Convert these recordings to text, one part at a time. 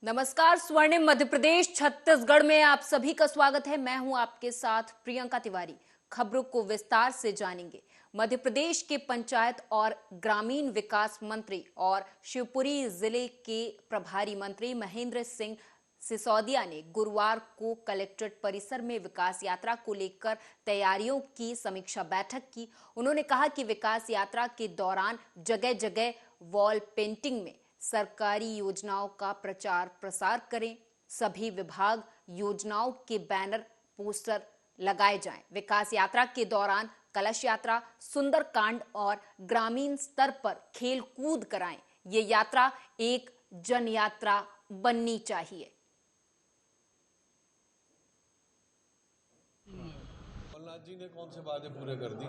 नमस्कार। स्वर्णिम मध्य प्रदेश छत्तीसगढ़ में आप सभी का स्वागत है। मैं हूं आपके साथ प्रियंका तिवारी। खबरों को विस्तार से जानेंगे। मध्य प्रदेश के पंचायत और ग्रामीण विकास मंत्री और शिवपुरी जिले के प्रभारी मंत्री महेंद्र सिंह सिसोदिया ने गुरुवार को कलेक्ट्रेट परिसर में विकास यात्रा को लेकर तैयारियों की समीक्षा बैठक की। उन्होंने कहा कि विकास यात्रा के दौरान जगह जगह वॉल पेंटिंग में सरकारी योजनाओं का प्रचार प्रसार करें। सभी विभाग योजनाओं के बैनर पोस्टर लगाए जाएं। विकास यात्रा के दौरान कलश यात्रा, सुंदरकांड और ग्रामीण स्तर पर खेल कूद कराएं। ये यात्रा एक जन यात्रा बननी चाहिए। कमलनाथ जी ने कौन से वादे पूरे कर दिए?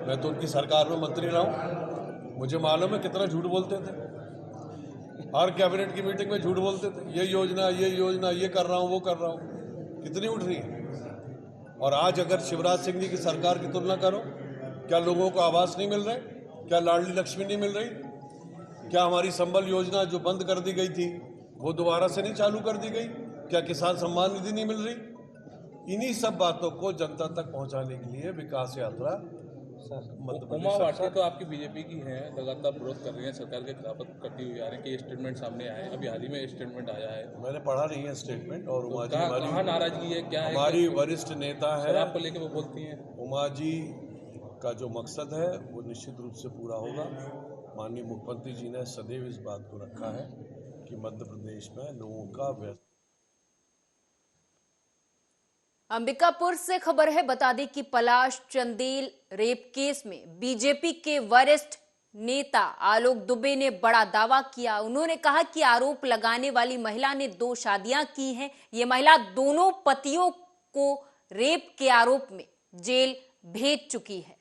मैं तो उनकी सरकार में मंत्री रहा हूँ, मुझे मालूम है कितना झूठ बोलते थे। हर कैबिनेट की मीटिंग में झूठ बोलते थे, ये योजना ये कर रहा हूँ, वो कर रहा हूँ। कितनी उठ रही है? और आज अगर शिवराज सिंह जी की सरकार की तुलना करो, क्या लोगों को आवास नहीं मिल रहे? क्या लाडली लक्ष्मी नहीं मिल रही? क्या हमारी संबल योजना जो बंद कर दी गई थी वो दोबारा से नहीं चालू कर दी गई? क्या किसान सम्मान निधि नहीं मिल रही? इन्हीं सब बातों को जनता तक पहुंचाने के लिए विकास यात्रा उमा भारती तो आपकी बीजेपी की है, लगातार विरोध कर रही है, सरकार के खिलाफ करती हुई आ रही है कि स्टेटमेंट सामने आए। अभी हाल ही में स्टेटमेंट आया है, मैंने पढ़ा नहीं है स्टेटमेंट। और उमा जी कहाँ नाराजगी है, क्या है? हमारी वरिष्ठ नेता है, आपको लेके वो बोलती हैं। उमा जी का जो मकसद है वो निश्चित रूप से पूरा होगा। माननीय मुख्यमंत्री जी ने सदैव इस बात को रखा है कि मध्य प्रदेश में लोगों का व्यस्त। अंबिकापुर से खबर है। बता दें कि पलाश चंदेल रेप केस में बीजेपी के वरिष्ठ नेता आलोक दुबे ने बड़ा दावा किया। उन्होंने कहा कि आरोप लगाने वाली महिला ने 2 शादियां की हैं। ये महिला दोनों पतियों को रेप के आरोप में जेल भेज चुकी है।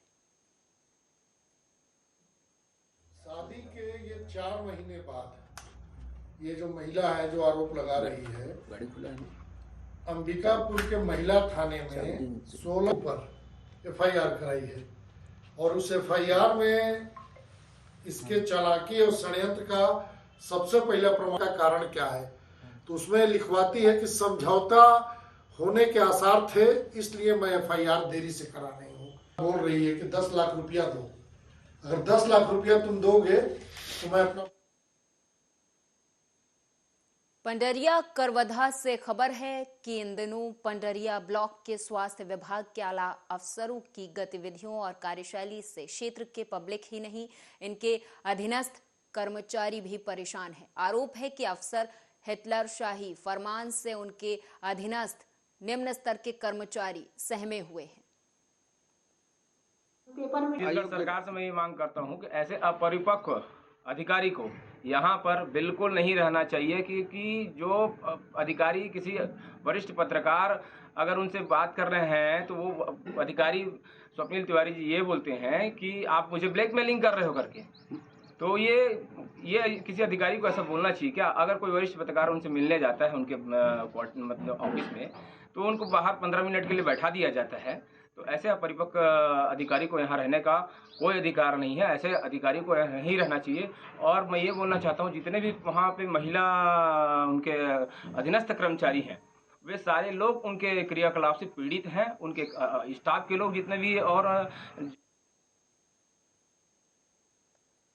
शादी के ये 4 महीने बाद ये जो महिला है जो आरोप लगा रही है, अंबिकापुर के महिला थाने में 16 पर एफआईआर कराई है। और उस एफआईआर में इसके चालाकी और षड्यंत्र का सबसे पहला प्रमाण का कारण क्या है, तो उसमें लिखवाती है कि समझौता होने के आसार थे, इसलिए मैं एफआईआर देरी से करा रही हूँ। बोल रही है कि 10 लाख रुपया दो, अगर 10 लाख रुपया तुम दोगे तो मैं अपना। पंडरिया करवधा से खबर है कि इन दिनों पंडरिया ब्लॉक के स्वास्थ्य विभाग के आला अफसरों की गतिविधियों और कार्यशैली से क्षेत्र के पब्लिक ही नहीं, इनके अधीनस्थ कर्मचारी भी परेशान हैं। आरोप है कि अफसर हिटलरशाही फरमान से उनके अधीनस्थ निम्न स्तर के कर्मचारी सहमे हुए हैं। छत्तीसगढ़ सरकार से मैं ये मांग करता हूँ कि ऐसे अपरिपक्व अधिकारी को यहाँ पर बिल्कुल नहीं रहना चाहिए, क्योंकि जो अधिकारी किसी वरिष्ठ पत्रकार अगर उनसे बात कर रहे हैं तो वो अधिकारी स्वप्निल तिवारी जी ये बोलते हैं कि आप मुझे ब्लैकमेलिंग कर रहे हो करके। तो ये किसी अधिकारी को ऐसा बोलना चाहिए क्या? अगर कोई वरिष्ठ पत्रकार उनसे मिलने जाता है उनके मतलब ऑफिस में, तो उनको बाहर 15 मिनट के लिए बैठा दिया जाता है। तो ऐसे अपरिपक्व अधिकारी को यहाँ रहने का कोई अधिकार नहीं है। ऐसे अधिकारी को नहीं रहना चाहिए। और मैं ये बोलना चाहता हूँ, जितने भी वहाँ पे महिला उनके अधीनस्थ कर्मचारी हैं, वे सारे लोग उनके क्रियाकलाप से पीड़ित हैं। उनके स्टाफ के लोग जितने भी। और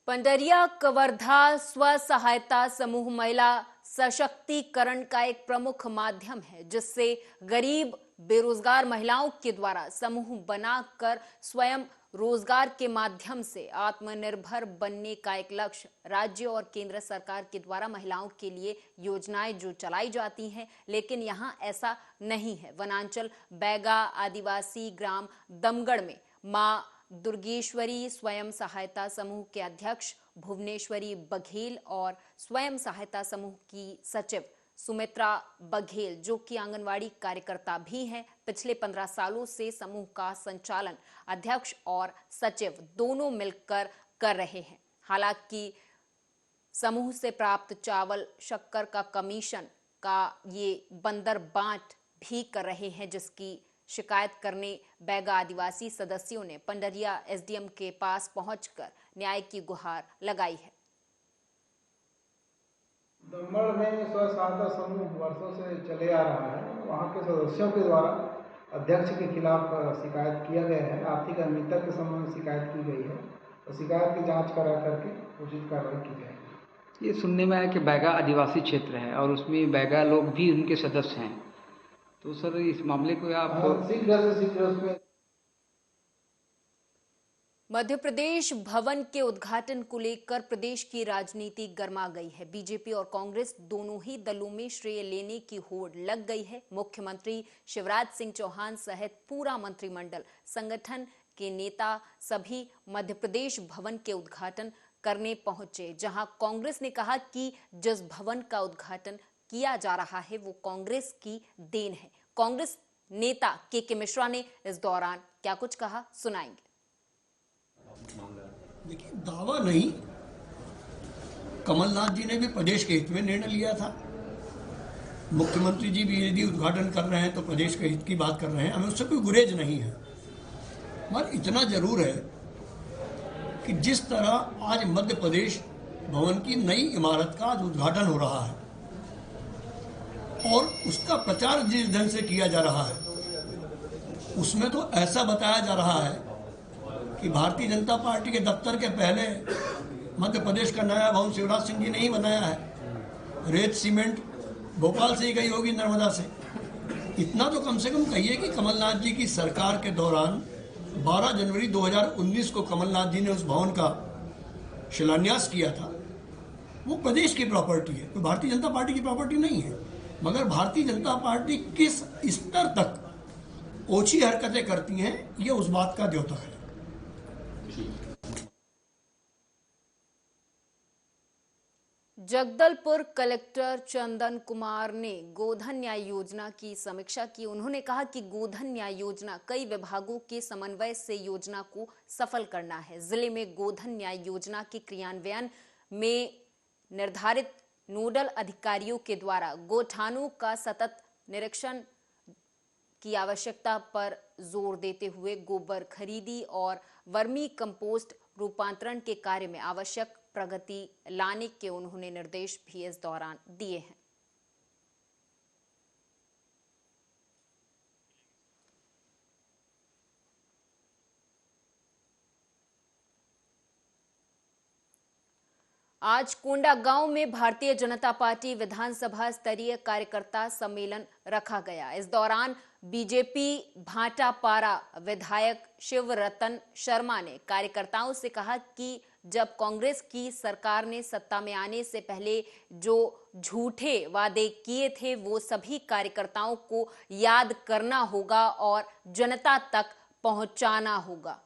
पंडरिया कवर्धा स्व सहायता समूह महिला सशक्तिकरण का एक प्रमुख माध्यम है, जिससे गरीब बेरोजगार महिलाओं के द्वारा समूह बनाकर स्वयं रोजगार के माध्यम से आत्मनिर्भर बनने का एक लक्ष्य। राज्य और केंद्र सरकार के द्वारा महिलाओं के लिए योजनाएं जो चलाई जाती हैं, लेकिन यहां ऐसा नहीं है। वनांचल बैगा आदिवासी ग्राम दमगढ़ में मां दुर्गेश्वरी स्वयं सहायता समूह के अध्यक्ष भुवनेश्वरी बघेल और स्वयं सहायता समूह की सचिव सुमित्रा बघेल, जो कि आंगनवाड़ी कार्यकर्ता भी हैं, पिछले 15 सालों से समूह का संचालन अध्यक्ष और सचिव दोनों मिलकर कर रहे हैं। हालांकि समूह से प्राप्त चावल शक्कर का कमीशन का ये बंदर बांट भी कर रहे हैं, जिसकी शिकायत करने बैगा आदिवासी सदस्यों ने पंडरिया एसडीएम के पास पहुंचकर न्याय की गुहार लगाई है। दमन में स्व सहायता समूह वर्षों से चले आ रहा है। वहाँ के सदस्यों के द्वारा अध्यक्ष के खिलाफ शिकायत किया गया है। आर्थिक अनियमितता के संबंध में शिकायत की गई है और शिकायत की जांच करा करके उचित कार्रवाई की जाएगी। ये सुनने में आया कि बैगा आदिवासी क्षेत्र है और उसमें बैगा लोग भी उनके सदस्य हैं, तो सर इस मामले को आप शीघ्र से शीघ्र उसमें मध्य प्रदेश भवन के उद्घाटन को लेकर प्रदेश की राजनीति गर्मा गई है। बीजेपी और कांग्रेस दोनों ही दलों में श्रेय लेने की होड़ लग गई है। मुख्यमंत्री शिवराज सिंह चौहान सहित पूरा मंत्रिमंडल, संगठन के नेता सभी मध्य प्रदेश भवन के उद्घाटन करने पहुंचे, जहां कांग्रेस ने कहा कि जिस भवन का उद्घाटन किया जा रहा है वो कांग्रेस की देन है। कांग्रेस नेता के मिश्रा ने इस दौरान क्या कुछ कहा, सुनाएंगे। देखिए, दावा नहीं, कमलनाथ जी ने भी प्रदेश के हित में निर्णय लिया था। मुख्यमंत्री जी भी यदि उद्घाटन कर रहे हैं तो प्रदेश के हित की बात कर रहे हैं, हमें उससे कोई गुरेज नहीं है। मगर इतना जरूर है कि जिस तरह आज मध्य प्रदेश भवन की नई इमारत का आज उद्घाटन हो रहा है और उसका प्रचार जिस ढंग से किया जा रहा है, उसमें तो ऐसा बताया जा रहा है कि भारतीय जनता पार्टी के दफ्तर के पहले मध्य प्रदेश का नया भवन शिवराज सिंह जी ने ही बनाया है। रेत सीमेंट भोपाल से ही गई होगी, नर्मदा से। इतना तो कम से कम कहिए कि कमलनाथ जी की सरकार के दौरान 12 जनवरी 2019 को कमलनाथ जी ने उस भवन का शिलान्यास किया था। वो प्रदेश की प्रॉपर्टी है, कोई भारतीय जनता पार्टी की प्रॉपर्टी नहीं है। मगर भारतीय जनता पार्टी किस स्तर तक ओछी हरकतें करती हैं, ये उस बात का द्योतक है। जगदलपुर कलेक्टर चंदन कुमार ने गोधन न्याय योजना की समीक्षा की। उन्होंने कहा कि गोधन न्याय योजना कई विभागों के समन्वय से योजना को सफल करना है। जिले में गोधन न्याय योजना के क्रियान्वयन में निर्धारित नोडल अधिकारियों के द्वारा गोठानों का सतत निरीक्षण की आवश्यकता पर जोर देते हुए गोबर खरीदी और वर्मी कंपोस्ट रूपांतरण के कार्य में आवश्यक प्रगति लाने के उन्होंने निर्देश भी इस दौरान दिए हैं। आज कोंडागांव में भारतीय जनता पार्टी विधानसभा स्तरीय कार्यकर्ता सम्मेलन रखा गया। इस दौरान बीजेपी भाटापारा विधायक शिव रतन शर्मा ने कार्यकर्ताओं से कहा कि जब कांग्रेस की सरकार ने सत्ता में आने से पहले जो झूठे वादे किए थे वो सभी कार्यकर्ताओं को याद करना होगा और जनता तक पहुंचाना होगा।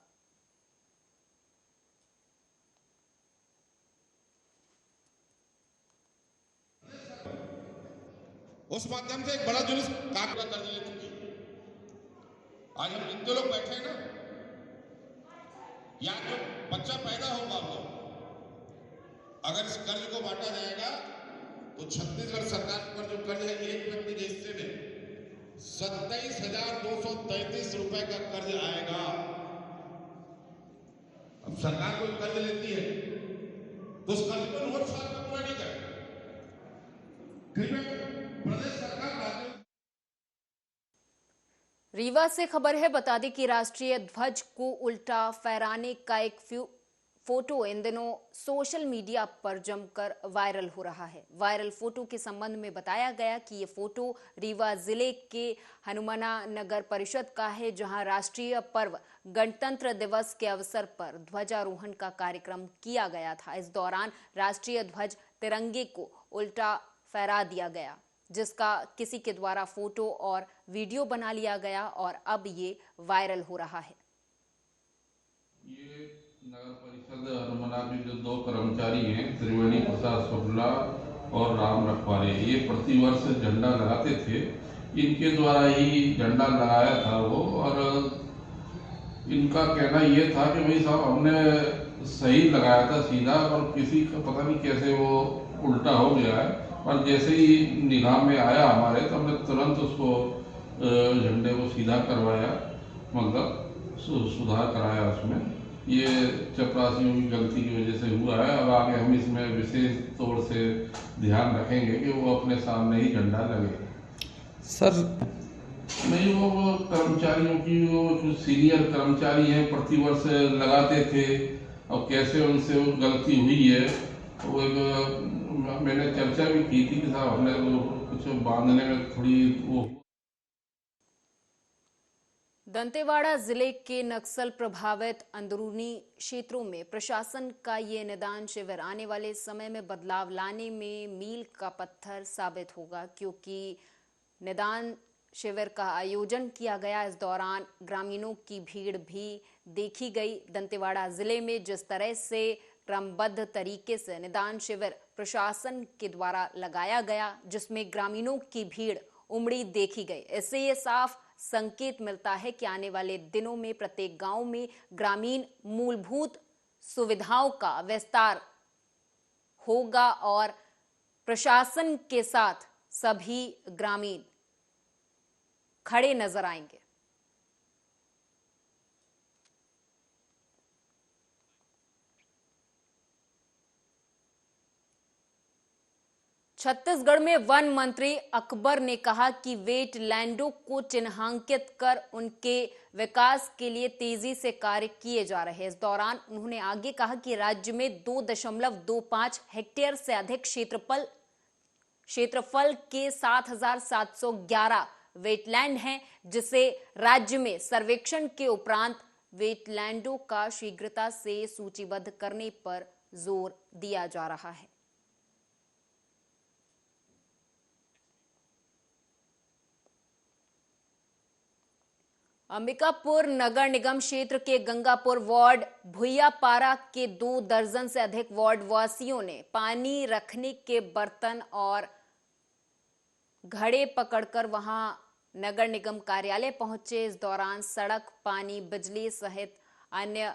उस माध्यम से एक बड़ा जुलूस काफिला कर ले चुकी। आज हम जितने लोग बैठे हैं ना, या जो बच्चा पैदा होगा वो अगर इस कर्ज को बांटा जाएगा तो छत्तीसगढ़ सरकार पर जो कर्ज है एक व्यक्ति के हिस्से में 27,233 रुपए का कर्ज आएगा। अब सरकार कोई कर्ज लेती है तो उस कर्ज को 9 साल में पूरा नहीं करेगा। प्रदेश सरकार रीवा से खबर है, बता दें कि राष्ट्रीय ध्वज को उल्टा फहराने का एक फोटो इन दिनों सोशल मीडिया पर जमकर वायरल हो रहा है। वायरल फोटो के संबंध में बताया गया कि ये फोटो रीवा जिले के हनुमाना नगर परिषद का है, जहां राष्ट्रीय पर्व गणतंत्र दिवस के अवसर पर ध्वजारोहण का कार्यक्रम किया गया था। इस दौरान राष्ट्रीय ध्वज तिरंगे को उल्टा फहरा दिया गया, जिसका किसी के द्वारा फोटो और वीडियो बना लिया गया और अब ये वायरल हो रहा है। ये नगर परिषद हनुमाना के जो 2 कर्मचारी हैं, त्रिवेणी प्रसाद शुक्ला और राम रखवारे, ये प्रतिवर्ष झंडा लगाते थे। इनके द्वारा ही झंडा लगाया था वो, और इनका कहना ये था कि भाई साहब हमने सही लगाया था सीधा, और किसी का पता नहीं कैसे वो उल्टा हो गया है। और जैसे ही निगाह में आया हमारे, तो हमने तुरंत उसको झंडे को सीधा करवाया, मतलब सुधार कराया उसमें। ये चपरासियों की गलती की वजह से हुआ है। अब आगे हम इसमें विशेष तौर से ध्यान रखेंगे कि वो अपने सामने ही झंडा लगे। सर नहीं, वो कर्मचारियों की, वो जो सीनियर कर्मचारी हैं प्रतिवर्ष लगाते थे, और कैसे उनसे वो गलती हुई है, वो एक मैंने चर्चा भी की थी कि साहब हमने कुछ बांधने में थोड़ी वो। दंतेवाड़ा जिले के नक्सल प्रभावित अंदरूनी क्षेत्रों में प्रशासन का ये निदान शिविर आने वाले समय में बदलाव लाने में मील का पत्थर साबित होगा, क्योंकि निदान शिविर का आयोजन किया गया। इस दौरान ग्रामीणों की भीड़ भी देखी गई। दंतेवाड़ा जिले में जिस तरह से क्रमबद्ध तरीके से निदान शिविर प्रशासन के द्वारा लगाया गया, जिसमें ग्रामीणों की भीड़ उमड़ी देखी गई, इससे ये साफ संकेत मिलता है कि आने वाले दिनों में प्रत्येक गांव में ग्रामीण मूलभूत सुविधाओं का विस्तार होगा और प्रशासन के साथ सभी ग्रामीण खड़े नजर आएंगे। छत्तीसगढ़ में वन मंत्री अकबर ने कहा कि वेटलैंडों को चिन्हांकित कर उनके विकास के लिए तेजी से कार्य किए जा रहे हैं। इस दौरान उन्होंने आगे कहा कि राज्य में 2.25 हेक्टेयर से अधिक क्षेत्रफल के 7,711 वेटलैंड हैं, जिसे राज्य में सर्वेक्षण के उपरांत वेटलैंडों का शीघ्रता से सूचीबद्ध करने पर जोर दिया जा रहा है। अंबिकापुर नगर निगम क्षेत्र के गंगापुर वार्ड भुइयापारा के 2 दर्जन से अधिक वार्ड वासियों ने पानी रखने के बर्तन और घड़े पकड़कर वहां नगर निगम कार्यालय पहुंचे। इस दौरान सड़क, पानी, बिजली सहित अन्य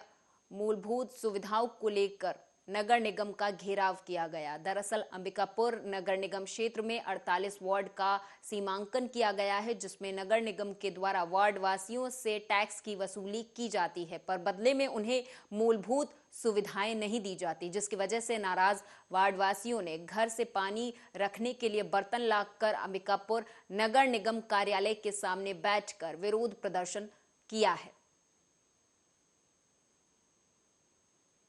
मूलभूत सुविधाओं को लेकर नगर निगम का घेराव किया गया। दरअसल अंबिकापुर नगर निगम क्षेत्र में 48 वार्ड का सीमांकन किया गया है, जिसमें नगर निगम के द्वारा वार्ड वासियों से टैक्स की वसूली की जाती है, पर बदले में उन्हें मूलभूत सुविधाएं नहीं दी जाती, जिसकी वजह से नाराज वार्ड वासियों ने घर से पानी रखने के लिए बर्तन लाकर अंबिकापुर नगर निगम कार्यालय के सामने बैठकर विरोध प्रदर्शन किया है।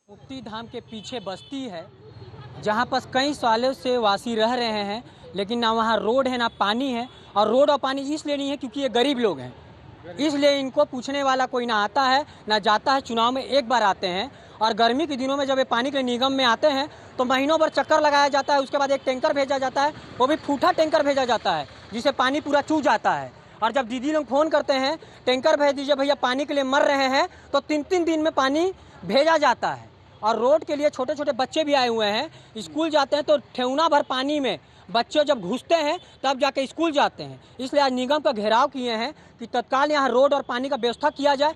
मुक्ति धाम के पीछे बस्ती है, जहाँ पर कई सालों से वासी रह रहे हैं, लेकिन ना वहाँ रोड है ना पानी है। और रोड और पानी इसलिए नहीं है क्योंकि ये गरीब लोग हैं, इसलिए इनको पूछने वाला कोई ना आता है ना जाता है। चुनाव में एक बार आते हैं और गर्मी के दिनों में जब ये पानी के निगम में आते हैं तो महीनों भर चक्कर लगाया जाता है। उसके बाद एक टैंकर भेजा जाता है, वो भी फूटा टैंकर भेजा जाता है, जिसे पानी पूरा चू जाता है। और जब दीदी लोग फ़ोन करते हैं टैंकर भेज दीजिए भैया, पानी के लिए मर रहे हैं, तो 3-3 दिन में पानी भेजा जाता है। और रोड के लिए छोटे छोटे बच्चे भी आए हुए हैं, स्कूल जाते हैं तो ठेहुना भर पानी में बच्चे जब घुसते हैं तब जाके स्कूल जाते हैं। इसलिए आज निगम का घेराव किए हैं कि तत्काल यहाँ रोड और पानी का व्यवस्था किया जाए।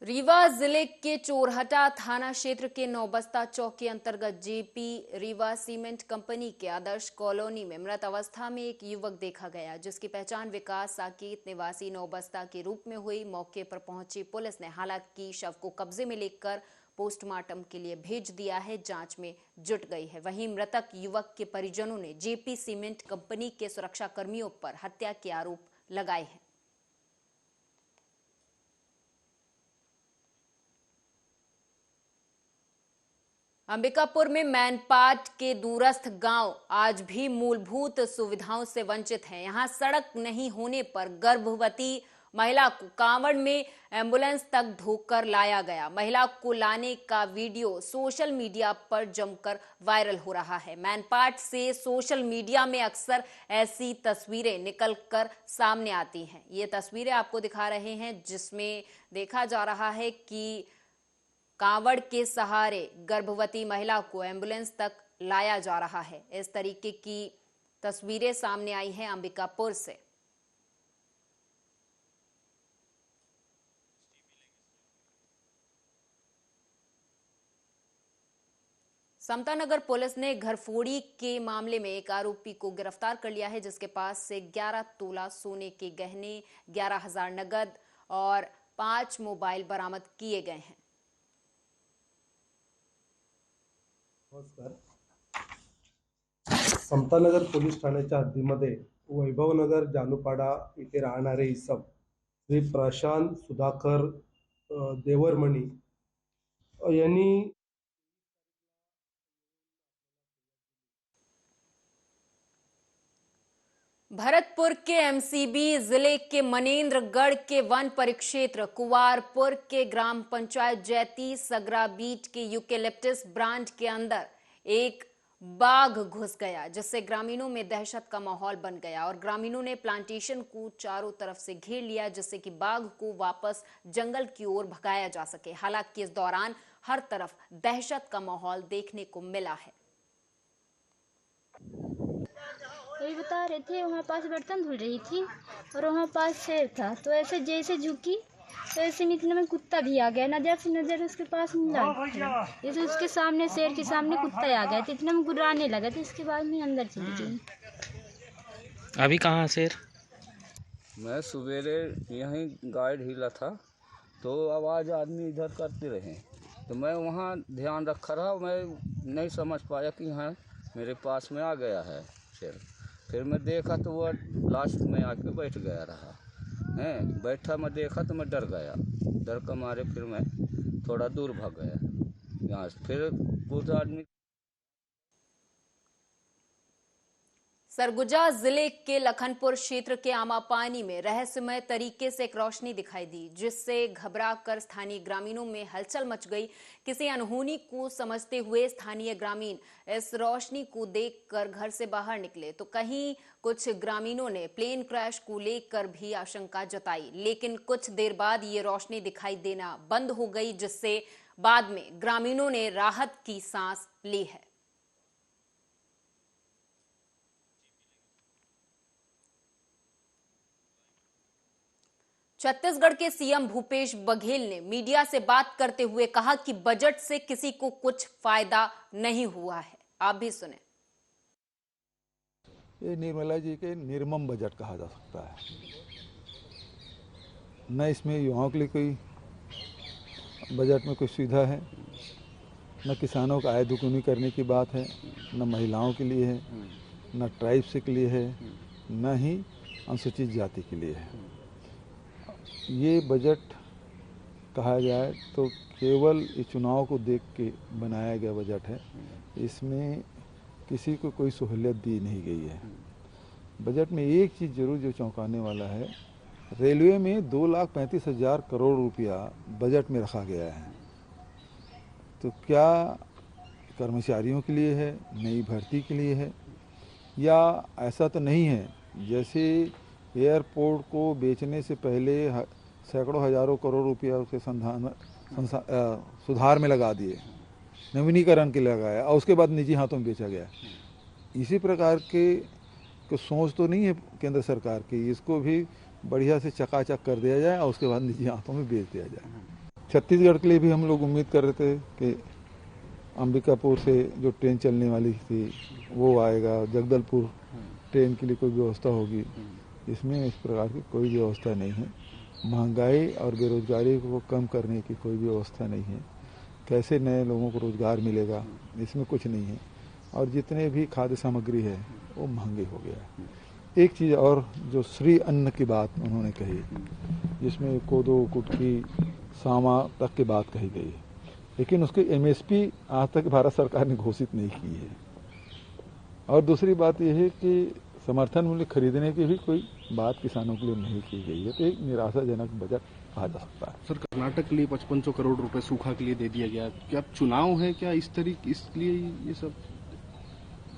रीवा जिले के चोरहटा थाना क्षेत्र के नौबस्ता चौक के अंतर्गत जेपी रीवा सीमेंट कंपनी के आदर्श कॉलोनी में मृत अवस्था में एक युवक देखा गया, जिसकी पहचान विकास साकेत निवासी नौबस्ता के रूप में हुई। मौके पर पहुंची पुलिस ने हालांकि शव को कब्जे में लेकर पोस्टमार्टम के लिए भेज दिया है, जांच में जुट गई है। वहीं मृतक युवक के परिजनों ने जेपी सीमेंट कंपनी के सुरक्षा कर्मियों पर हत्या के आरोप लगाए हैं। अंबिकापुर में मैनपाट के दूरस्थ गांव आज भी मूलभूत सुविधाओं से वंचित हैं। यहां सड़क नहीं होने पर गर्भवती महिला को कांवड़ में एम्बुलेंस तक ढोकर लाया गया। महिला को लाने का वीडियो सोशल मीडिया पर जमकर वायरल हो रहा है। मैनपाट से सोशल मीडिया में अक्सर ऐसी तस्वीरें निकलकर सामने आती हैं। ये तस्वीरें आपको दिखा रहे हैं, जिसमें देखा जा रहा है कि कांवड़ के सहारे गर्भवती महिला को एम्बुलेंस तक लाया जा रहा है। इस तरीके की तस्वीरें सामने आई हैं अंबिकापुर से। समता नगर पुलिस ने घरफोड़ी के मामले में एक आरोपी को गिरफ्तार कर लिया है, जिसके पास से 11 तोला सोने के गहने, 11,000 नगद और 5 मोबाइल बरामद किए गए हैं। नमस्कार। समतानगर पोलीस ठाण्याच्या हद्दीमध्ये वैभवनगर जानुपाडा इथे राहणारे इसम श्री प्रशांत सुधाकर देवरमणी यांनी भरतपुर के एमसीबी, जिले के मनेन्द्रगढ़ के वन परिक्षेत्र, कुवारपुर के ग्राम पंचायत जैती सगरा बीट के यूकेलिप्टस ब्रांड के अंदर एक बाघ घुस गया, जिससे ग्रामीणों में दहशत का माहौल बन गया और ग्रामीणों ने प्लांटेशन को चारों तरफ से घेर लिया, जिससे कि बाघ को वापस जंगल की ओर भगाया जा सके। हालांकि इस दौरान हर तरफ दहशत का माहौल देखने को मिला है। वही बता रहे थे, वहाँ पास बर्तन धुल रही थी और वहाँ पास शेर था, तो ऐसे जैसे झुकी तो ऐसे इतने में कुत्ता भी आ गया, नजर से नजर उसके पास मिला, जैसे उसके सामने शेर के सामने कुत्ता आ गया तो इतने में गुर्राने लगा, तो इसके बाद में अंदर चली गई। अभी कहाँ शेर? मैं सवेरे यहीं गाय ढीला था तो आवाज़ आदमी इधर करते रहे, तो मैं वहाँ ध्यान रखा रहा, मैं नहीं समझ पाया कि हाँ मेरे पास में आ गया है शेर। फिर मैं देखा तो वह लास्ट में आके बैठ गया रहा है, बैठा मैं देखा तो मैं डर गया, डर के मारे फिर मैं थोड़ा दूर भाग गया यहाँ से। फिर कुछ आदमी सरगुजा जिले के लखनपुर क्षेत्र के आमापानी में रहस्यमय तरीके से एक रोशनी दिखाई दी, जिससे घबराकर स्थानीय ग्रामीणों में हलचल मच गई। किसी अनहोनी को समझते हुए स्थानीय ग्रामीण इस रोशनी को देखकर घर से बाहर निकले, तो कहीं कुछ ग्रामीणों ने प्लेन क्रैश को लेकर भी आशंका जताई, लेकिन कुछ देर बाद ये रोशनी दिखाई देना बंद हो गई, जिससे बाद में ग्रामीणों ने राहत की सांस ली है। छत्तीसगढ़ के सीएम भूपेश बघेल ने मीडिया से बात करते हुए कहा कि बजट से किसी को कुछ फायदा नहीं हुआ है। आप भी सुने। ये निर्मला जी के निर्मम बजट कहा जा सकता है। न इसमें युवाओं के लिए कोई बजट में कोई सुविधा है, न किसानों का आय दुगुनी करने की बात है, न महिलाओं के लिए है, न ट्राइब्स के लिए है, न ही अनुसूचित जाति के लिए है। ये बजट कहा जाए तो केवल इस चुनाव को देख के बनाया गया बजट है, इसमें किसी को कोई सहूलियत दी नहीं गई है। बजट में एक चीज़ जरूर जो चौंकाने वाला है, रेलवे में 2,35,000 करोड़ रुपया बजट में रखा गया है। तो क्या कर्मचारियों के लिए है, नई भर्ती के लिए है, या ऐसा तो नहीं है जैसे एयरपोर्ट को बेचने से पहले सैकड़ों हजारों करोड़ रुपया उसके सुधार में लगा दिए, नवीनीकरण के लगाया और उसके बाद निजी हाथों में बेचा गया। इसी प्रकार के सोच तो नहीं है केंद्र सरकार की, इसको भी बढ़िया से चकाचक कर दिया जाए और उसके बाद निजी हाथों में बेच दिया जाए। छत्तीसगढ़ के लिए भी हम लोग उम्मीद कर रहे थे कि अंबिकापुर से जो ट्रेन चलने वाली थी वो आएगा, जगदलपुर ट्रेन के लिए कोई व्यवस्था होगी। इसमें इस प्रकार की कोई व्यवस्था नहीं है। महंगाई और बेरोजगारी को कम करने की कोई व्यवस्था नहीं है। कैसे नए लोगों को रोजगार मिलेगा, इसमें कुछ नहीं है। और जितने भी खाद्य सामग्री है वो महंगे हो गया है। एक चीज़ और, जो श्री अन्न की बात उन्होंने कही, जिसमें कोदो, कुटकी, सामा तक की बात कही गई है, लेकिन उसकी MSP आज तक भारत सरकार ने घोषित नहीं की है। और दूसरी बात यह है कि समर्थन मूल्य खरीदने की भी कोई बात किसानों के लिए नहीं की गई है। तो एक निराशाजनक बजट कहा जा सकता है। सर, कर्नाटक के लिए 5500 करोड़ रुपए सूखा के लिए दे दिया गया, क्या चुनाव है क्या इसलिए ये सब?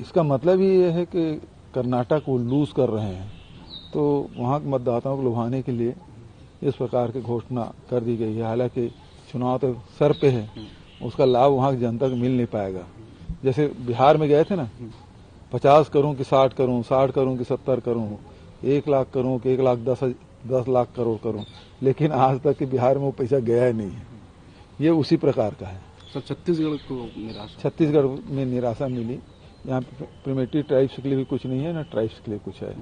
इसका मतलब ही ये है कि कर्नाटक वो लूज कर रहे हैं, तो वहाँ के मतदाताओं को लुभाने के लिए इस प्रकार की घोषणा कर दी गई है। हालांकि चुनाव तो सर पे है, उसका लाभ वहाँ की जनता को मिल नहीं पाएगा। जैसे बिहार में गए थे ना, 50 करूं कि 60 करूं, 60 करूं कि 70 करूं, 1 लाख करूं कि 1,10 लाख करोड़ करूं, लेकिन आज तक कि बिहार में वो पैसा गया ही नहीं है। ये उसी प्रकार का है। सर, छत्तीसगढ़ को निराशा, छत्तीसगढ़ में निराशा मिली। यहाँ प्रिमिटिव ट्राइब्स के लिए भी कुछ नहीं है, ना ट्राइब्स के लिए कुछ है।